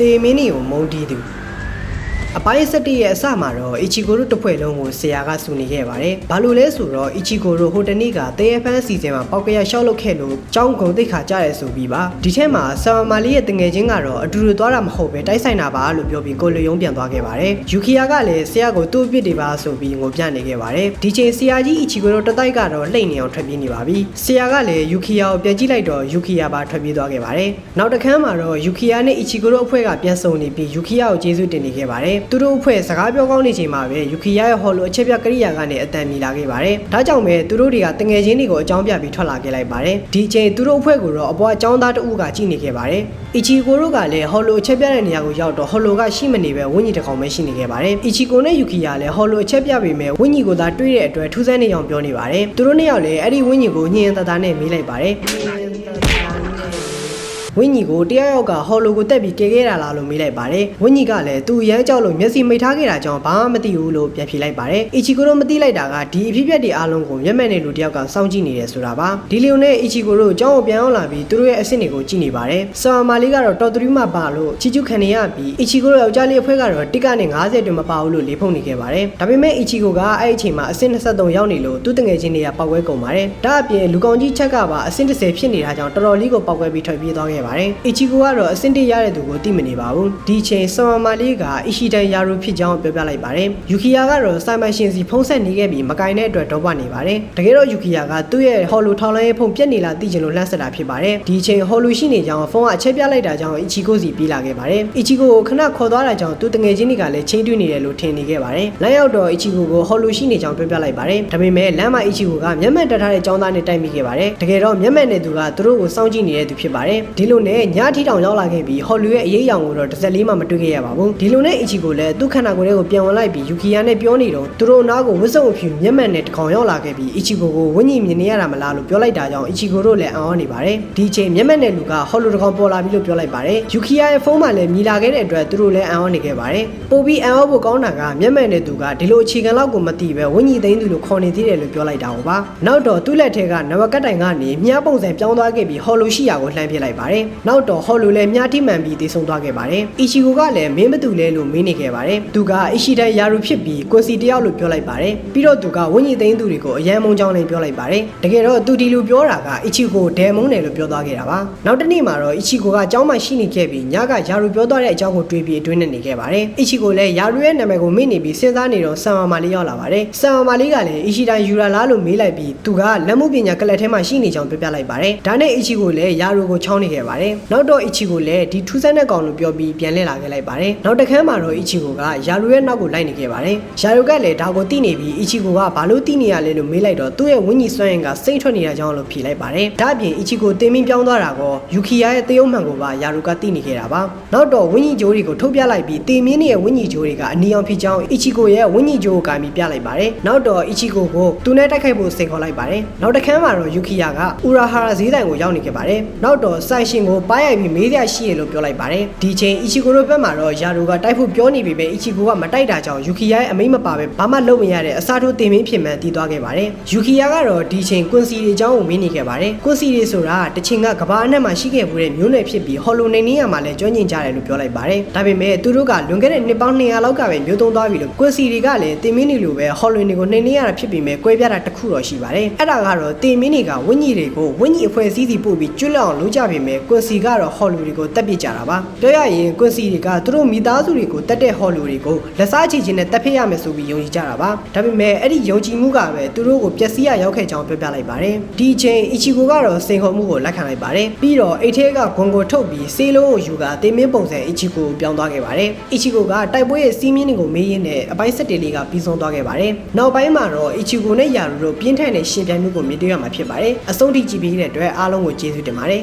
တေမင်းနီကိုမုံတီးသူအပိုင်းစတိရဲ့အစမှာတော့အီချီကိုတို့တစ်ဖွဲ့လုံးကိုဆရာကစုနေခဲ့ပါတယ်။ဘာလို့လဲဆိုတော့အီချီကိုတို့ဟိုတနေ့ကတေးဖန်းစီစဉ်မှာပောက်ကရရှောက်လုပ်ခဲ့လို့ကြောင်းကုန်သိခါကြရဲဆိုပြီးပါဒီထဲမှာဆာမာလီရဲ့တငယ်ချင်းကတော့အတူတူသွားတာမဟုတ်ပဲတိုက်ဆိုင်တာပါလို့ပြောပြီးကိုလူယုံပြန်သွားခဲ့ပါတယ်။ယူကီယာကလည်းဆရာကိုသူ့အပြစ်တွေပါဆိုပြီးငိုပြနေခဲ့ပါတယ်။ဒီချိန်ဆရာကြီးအီချီကိုတို့တတိုက်ကတော့လှိမ့်နေအောင်ထွက်ပြေးနေပါပြီ။ဆရာကလည်းယူကီယာကိုပြန်ကြည့်လိုက်တော့ယူကီယာပါထွက်ပြေးသွားခဲ့ပါတယ်။နောက်တစ်ခါမှာတော့ယူကီယာနဲ့အီချီကိုတို့အဖွဲ့ကပြန်ဆုံနေပြီးယူကီယာကိုကျေးဇူးတင်နေခဲ့ပါတယ်။သူတို့အဖွဲ့စကားပြောကောင်းနေချိန်မှာပဲယူကီယာရဲ့ဟော်လိုအချက်ပြကရိယာကနေအတန်မြည်လာခဲ့ပါတယ်။ဒါကြောင့်ပဲသူတို့တွေကတငယ်ချင်းတွေကိုအကြောင်းပြပြီးထွက်လာခဲ့လိုက်ပါတယ်။ဒီချိန်သူတို့အဖွဲ့ကိုတော့အပေါ်အကြောင်းသားတဦးကကြည့်နေခဲ့ပါတယ်။အီချီကိုတို့ကလည်းဟော်လိုအချက်ပြတဲ့နေရာကိုရောက်တော့ဟော်လိုကရှိမနေပဲဝင်းကြီးတစ်ကောင်ပဲရှိနေခဲ့ပါတယ်။အီချီကိုနဲ့ယူကီယာလည်းဟော်လိုအချက်ပြပေမဲ့ဝင်းကြီးကိုသာတွေးတဲ့အတွက်ထူးဆန်းနေအောင်ပြောနေပါတယ်။သူတို့နှစ်ယောက်လည်းအဲ့ဒီဝင်းကြီးကိုညင်တသားနဲ့မေးလိုက်ပါတယ်။ဝင်းကြီးကိုတယောက်ယောက်ကဟော်လိုကိုတက်ပြီးကဲခဲ့တာလားလို့မေးလိုက်ပါတယ်။ဝင်းကြီးကလည်းသူရမ်းကြောက်လို့မျက်စိမိတ်ထားခဲ့တာကြောင့်ဘာမှမသိဘူးလို့ပြန်ဖြေလိုက်ပါတယ်။အီချီကိုတို့မသိလိုက်တာကဒီအဖြစ်ပြက်တွေအားလုံးကိုမျက်မှန်တဲ့လူတယောက်ကစောင့်ကြည့်နေတယ်ဆိုတာပါ။ဒီလီယိုနဲ့အီချီကိုတို့ကျောင်းကိုပြန်အောင်လာပြီးသူတို့ရဲ့အဆင့်တွေကိုကြည့်နေပါတယ်။ဆာမာလီကတော့တော်တူမှပါလို့ချီချူခံနေရပြီးအီချီကိုတို့ယောက်ျားလေးအဖွဲ့ကတော့တစ်ကနေ90တွင်မပါဘူးလို့လေဖုန်နေခဲ့ပါတယ်။ဒါပေမဲ့အီချီကိုကအဲ့အချိန်မှာအဆင့်23ရောက်နေလို့သူ့တငယ်ချင်းတွေကပောက်ကွဲကုန်ပါတယ်။ဒါအပြင်လူကောင်ကြီးချက်ကပါအဆင့်30ဖြစ်နေတာကြောင့်တော်တော်လေးကိုပောက်ကွဲပြီးထွက်ပြေးသွားခဲ့ပါတယ်။အီချီကိုကတော့အဆင့်1ရတဲ့သူကိုသိမနေပါဘူးဒီချိန်ဆာမာလီကအီရှီတန်ယာရူဖြစ်ကြောင်းပြောပြလိုက်ပါတယ်ယူကီယာကတော့စိုင်မန်ရှင်စီဖုံးဆက်နေခဲ့ပြီးမကင်တဲ့အတွက်ဒေါပနေပါတယ်တကယ်တော့ယူကီယာကသူ့ရဲ့ဟော်လူထောင်လိုင်းရဲ့ဖုံပြက်နေလာသိချင်လို့လှမ်းဆက်တာဖြစ်ပါတယ်ဒီချိန်ဟော်လူရှိနေကြောင်းဖုံးကအချက်ပြလိုက်တာကြောင့်အီချီကိုစီပြေးလာခဲ့ပါတယ်အီချီကိုကိုခဏခေါ်သွားတာကြောင့်သူတငယ်ချင်းတွေကလည်းချင်းတွင်းနေတယ်လို့ထင်နေခဲ့ပါတယ်လမ်းရောက်တော့အီချီကိုကိုဟော်လူရှိနေကြောင်းပြောပြလိုက်ပါတယ်ဒါပေမဲ့လမ်းမှာအီချီကိုကမျက်မှန်တက်ထားတဲ့ចောင်းသားနဲ့တိုက်မိခဲ့ပါတယ်တကယ်တော့မျက်မှန်တဲ့သူကသူတို့ကိုစောင့်ကြည့်နေတဲ့သူဖြစ်ပါတယ်ဒီလိုနဲ့ညထီတောင်ရောက်လာခဲ့ပြီးဟော်လူရဲ့အရေးအယောင်ကိုတော့တစ်စက်လေးမှမတွေ့ခဲ့ရပါဘူးဒီလိုနဲ့အီချီကိုလည်းသူ့ခန္ဓာကိုယ်လေးကိုပြန်ဝင်လိုက်ပြီးယူကီယာနဲ့ပြောနေတော့သူတို့နားကိုဝစ်စုံအဖြူမျက်မှန်နဲ့တကောင်ရောက်လာခဲ့ပြီးအီချီကိုဝင်းကြီးမြင်နေရတာမလားလို့ပြောလိုက်တာကြောင့်အီချီကိုတို့လည်းအံ့ဩနေပါတယ်ဒီချိန်မျက်မှန်နဲ့လူကဟော်လူတကောင်ပေါ်လာပြီလို့ပြောလိုက်ပါတယ်ယူကီယာရဲ့ဖုန်းမှာလည်းမြည်လာခဲ့တဲ့အတွက်သူတို့လည်းအံ့ဩနေခဲ့ပါတယ်ပို့ပြီးအံ့ဩဖို့ကောင်းတာကမျက်မှန်နဲ့သူကဒီလိုအခြေခံလောက်ကိုမသိပဲဝင်းကြီးသိန်းသူလို့ခေါ်နေသေးတယ်လို့ပြောလိုက်တာဟောပါနောက်တော့သူ့လက်ထဲကနဝကတ်တိုင်ကနေမြားပုံစံပြောင်းသွားခဲ့ပြီးဟော်လူရှိရာကိုလှမ်းပစ်လိုက်ပါတယ်နောက်တော့ဟော်လူလည်းမြားထိမှန်ပြီးတည်ဆုံသွားခဲ့ပါတယ်အီချီကိုကလည်းမင်းမတူလဲလို့မေးနေခဲ့ပါတယ်သူကအီရှီတန်ယာရူဖြစ်ပြီးကွန်စီတယောက်လို့ပြောလိုက်ပါတယ်ပြီးတော့သူကဝင်းကြီးသိန်းသူတွေကိုအယံမုံကြောင်းနဲ့ပြောလိုက်ပါတယ်တကယ်တော့သူဒီလိုပြောတာကအီချီကိုဒဲမုံတယ်လို့ပြောသွားခဲ့တာပါနောက်တစ်နေ့မှာတော့အီချီကိုကအเจ้าမှရှိနေခဲ့ပြီးညကယာရူပြောသွားတဲ့အကြောင်းကိုတွေးပြီးအတွင်းနဲ့နေခဲ့ပါတယ်အီချီကိုလည်းယာရူရဲ့နာမည်ကိုမေ့နေပြီးစဉ်းစားနေတော့ဆာမာလီရောက်လာပါတယ်ဆာမာလီကလည်းအီရှီတန်ယူရာလားလို့မေးလိုက်ပြီးသူကလက်မှုပညာကလပ်ထဲမှာရှိနေကြောင်းပြောပြလိုက်ပါတယ်ဒါနဲ့အီချီကိုလည်းယာရူကိုချောင်းနေခဲ့ပါတယ်နောက်တော့အီချီကိုလည်းဒီထူးဆန်းတဲ့ကောင်လို့ပြောပြီးပြန်လှည့်လာခဲ့လိုက်ပါတယ်နောက်တစ်ခါမှာတော့အီချီကိုကယာရူရဲ့နောက်ကိုလိုက်နေခဲ့ပါတယ်ယာရူကလည်းဒါကိုသိနေပြီးအီချီကိုကဘာလို့သိနေရလဲလို့မေးလိုက်တော့သူ့ရဲ့ဝင်းကြီးစွမ်းရင်ကစိတ်ထွက်နေတာကြောင့်လို့ဖြေလိုက်ပါတယ်ဒါအပြင်အီချီကိုတင်မင်းပြောင်းသွားတာကောယူကီယာရဲ့တရုတ်မှန်ကိုပါယာရူကသိနေခဲ့တာပါနောက်တော့ဝင်းကြီးဂျိုးတွေကိုထုတ်ပြလိုက်ပြီးတင်မင်းရဲ့ဝင်းကြီးဂျိုးတွေကအနီအောင်ဖြစ်ကြောင်းအီချီကိုရဲ့ဝင်းကြီးဂျိုးကိုကပြီးပြလိုက်ပါတယ်နောက်တော့အီချီကိုသူနဲ့တိုက်ခိုက်ဖို့စိတ်ခေါ်လိုက်ပါတယ်နောက်တစ်ခါမှာတော့ယူကီယာကဥရာဟာရာဈေးဆိုင်ကိုရောက်နေခဲ့ပါတယ်နောက်တော့ဆိုင်ရှင်ကိုပါရိုက်ပြီးမေးစရာရှိရလို့ပြောလိုက်ပါတယ်ဒီချိန်အီချီကိုတို့ဘက်မှာတော့ယာရူကတိုက်ဖို့ပြောနေပြီပဲအီချီကိုကမတိုက်တာကြောင့်ယူကီယာရဲ့အမိန့်မပါပဲဘာမှလုပ်မရတဲ့အစားထိုးတင်မင်းဖြစ်မှန်တည်သွားခဲ့ပါတယ်ယူကီယာကတော့ဒီချိန်ကွန်စီတွေအကြောင်းကိုမေးနေခဲ့ပါတယ်ကွန်စီတွေဆိုတာတချိန်ကကဘာအနှံ့မှာရှိခဲ့မှုတဲ့မျိုးနွယ်ဖြစ်ပြီးဟော်လိုနေနေရမှာလည်းကျွမ်းကျင်ကြတယ်လို့ပြောလိုက်ပါတယ်ဒါပေမဲ့သူတို့ကလွန်ခဲ့တဲ့နှစ်ပေါင်း200လောက်ကပဲမျိုးသုံးသွားပြီလို့ကွန်စီတွေကလည်းတင်မင်းတွေလိုပဲဟော်လိုတွေကိုနှိမ့်နေရတာဖြစ်ပြီးမဲ့ကွဲပြားတာတစ်ခုတော့ရှိပါတယ်အဲ့ဒါကတော့တင်မင်းတွေကဝင်းကြီးတွေကိုဝင်းကြီးအဖွဲ့အစည်းစီပို့ပြီးကျွတ်လောက်အောင်လုပ်ကြပေမဲ့ကွန်စီကတော့ဟော်လိုတွေကိုတက်ပစ်ကြတာပါပြောရရင်ကွန်စီတွေကသူတို့မိသားစုတွေကိုတက်တဲ့ဟော်လိုတွေကိုလက်စားချီချင်းနဲ့တက်ဖိရမယ်ဆိုပြီးယုံကြည်ကြတာပါဒါပေမဲ့အဲ့ဒီယုံကြည်မှုကပဲသူတို့ကိုပျက်စီးရရောက်ခဲ့ကြောင်းပြောပြလိုက်ပါတယ်ဒီအချိန်အီချီကိုကတော့စိန်ခေါ်မှုကိုလက်ခံလိုက်ပါတယ်ပြီးတော့အိတ်ထဲကဂွန်ကိုထုတ်ပြီးဆေးလုံးကိုယူကတင်မင်းပုံစံအီချီကိုပြောင်းသွားခဲ့ပါတယ်အီချီကိုကတိုက်ပွဲရဲ့စီးမြင့်တွေကိုမေးရင်းနဲ့အပိုင်း7လေးကပြီးဆုံးသွားခဲ့ပါတယ်နောက်ပိုင်းမှာတော့အီချီကိုနဲ့ယာရူတို့ပြင်းထန်တဲ့ရှင်ပြိုင်မှုကိုမြင်တွေ့ရမှာဖြစ်ပါတယ်အဆုံးထိကြည့်ပြီးတဲ့အတွက်အားလုံးကိုကျေးဇူးတင်ပါတယ်